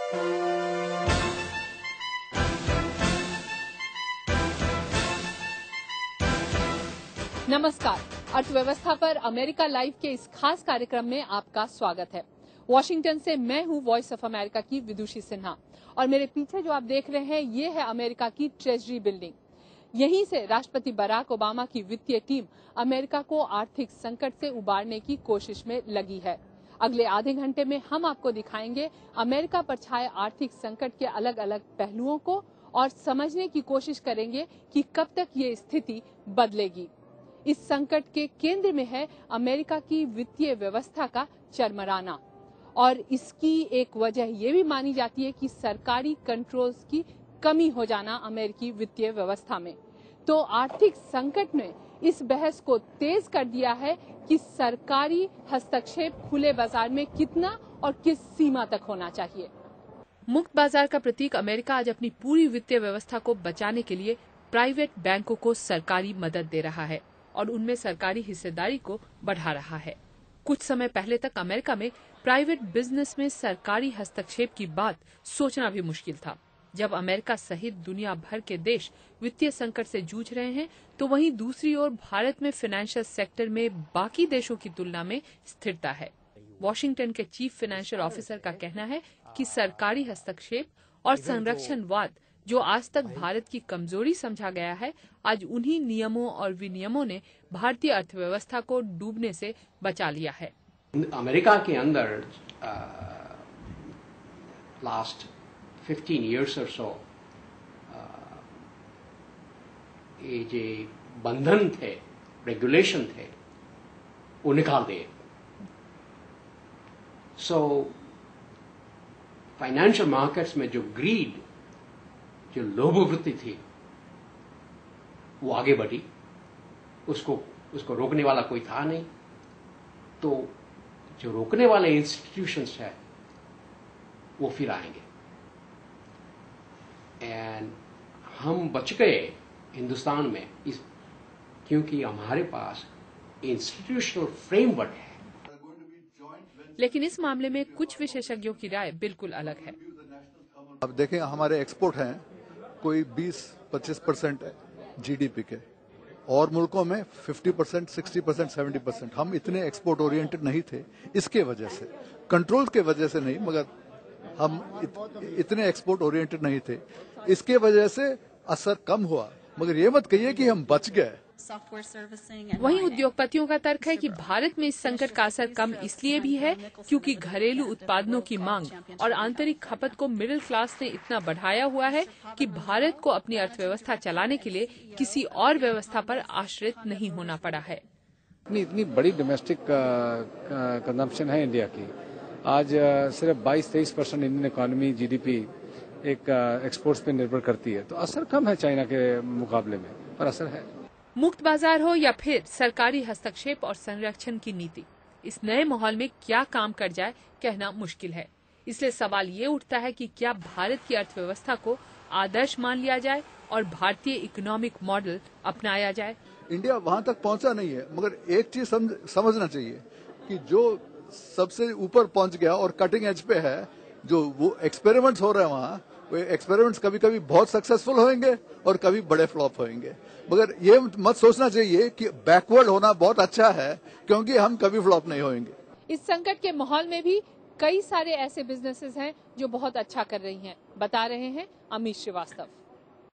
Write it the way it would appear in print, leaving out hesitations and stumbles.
नमस्कार, अर्थव्यवस्था पर अमेरिका लाइव के इस खास कार्यक्रम में आपका स्वागत है। वॉशिंगटन से मैं हूं वॉइस ऑफ अमेरिका की विदुषी सिन्हा और मेरे पीछे जो आप देख रहे हैं ये है अमेरिका की ट्रेजरी बिल्डिंग। यहीं से राष्ट्रपति बराक ओबामा की वित्तीय टीम अमेरिका को आर्थिक संकट से उबारने की कोशिश में लगी है। अगले आधे घंटे में हम आपको दिखाएंगे अमेरिका पर छाए आर्थिक संकट के अलग अलग पहलुओं को और समझने की कोशिश करेंगे कि कब तक ये स्थिति बदलेगी। इस संकट के केंद्र में है अमेरिका की वित्तीय व्यवस्था का चरमराना और इसकी एक वजह ये भी मानी जाती है कि सरकारी कंट्रोल्स की कमी हो जाना अमेरिकी वित्तीय व्यवस्था में। तो आर्थिक संकट ने इस बहस को तेज कर दिया है कि सरकारी हस्तक्षेप खुले बाजार में कितना और किस सीमा तक होना चाहिए। मुक्त बाजार का प्रतीक अमेरिका आज अपनी पूरी वित्तीय व्यवस्था को बचाने के लिए प्राइवेट बैंकों को सरकारी मदद दे रहा है और उनमें सरकारी हिस्सेदारी को बढ़ा रहा है। कुछ समय पहले तक अमेरिका में प्राइवेट बिजनेस में सरकारी हस्तक्षेप की बात सोचना भी मुश्किल था। जब अमेरिका सहित दुनिया भर के देश वित्तीय संकट से जूझ रहे हैं, तो वहीं दूसरी ओर भारत में फाइनेंशियल सेक्टर में बाकी देशों की तुलना में स्थिरता है। वॉशिंगटन के चीफ फाइनेंशियल ऑफिसर का कहना है कि सरकारी हस्तक्षेप और संरक्षणवाद जो आज तक भारत की कमजोरी समझा गया है, आज उन्हीं नियमों और विनियमों ने भारतीय अर्थव्यवस्था को डूबने से बचा लिया है। अमेरिका के अंदर लास्ट 15 years or so ये जो बंधन थे, रेगुलेशन थे, वो निकाल दिए। सो फाइनेंशियल मार्केट्स में जो ग्रीड, जो लोभवृत्ति थी, वो आगे बढ़ी। उसको रोकने वाला कोई था नहीं। तो जो रोकने वाले इंस्टीट्यूशंस है वो फिर आएंगे एंड हम बच गए हिंदुस्तान में क्योंकि हमारे पास इंस्टीट्यूशनल फ्रेमवर्क है। लेकिन इस मामले में कुछ विशेषज्ञों की राय बिल्कुल अलग है। अब देखें, हमारे एक्सपोर्ट हैं कोई 20-25% जीडीपी के, और मुल्कों में 50%, 60%, 70%। हम इतने एक्सपोर्ट ओरिएंटेड नहीं थे। इसके वजह से, कंट्रोल के वजह से नहीं, मगर हम इतने एक्सपोर्ट ओरिएंटेड नहीं थे। इसके वजह से असर कम हुआ, मगर ये मत कहिए कि हम बच गए। वहीं उद्योगपतियों का तर्क है कि भारत में इस संकट का असर कम इसलिए भी है क्योंकि घरेलू उत्पादनों की मांग और आंतरिक खपत को मिडिल क्लास ने इतना बढ़ाया हुआ है कि भारत को अपनी अर्थव्यवस्था चलाने के लिए किसी और व्यवस्था पर आश्रित नहीं होना पड़ा है। इतनी बड़ी डोमेस्टिक कंजम्पशन है इंडिया की। आज सिर्फ 22-23% इंडियन इकोनॉमी जीडीपी एक एक्सपोर्ट्स पे निर्भर करती है। तो असर कम है चाइना के मुकाबले में, पर असर है। मुक्त बाजार हो या फिर सरकारी हस्तक्षेप और संरक्षण की नीति, इस नए माहौल में क्या काम कर जाए कहना मुश्किल है। इसलिए सवाल ये उठता है कि क्या भारत की अर्थव्यवस्था को आदर्श मान लिया जाए और भारतीय इकोनॉमिक मॉडल अपनाया जाए। इंडिया वहां तक पहुंचा नहीं है, मगर एक चीज समझना चाहिए कि जो सबसे ऊपर पहुंच गया और कटिंग एज पे है, जो वो एक्सपेरिमेंट्स हो रहे हैं वहां, वो एक्सपेरिमेंट्स कभी कभी बहुत सक्सेसफुल होंगे और कभी बड़े फ्लॉप होंगे। मगर ये मत सोचना चाहिए कि बैकवर्ड होना बहुत अच्छा है, क्योंकि हम कभी फ्लॉप नहीं होंगे। इस संकट के माहौल में भी कई सारे ऐसे बिजनेसेस हैं जो बहुत अच्छा कर रही हैं, बता रहे हैं अमित श्रीवास्तव।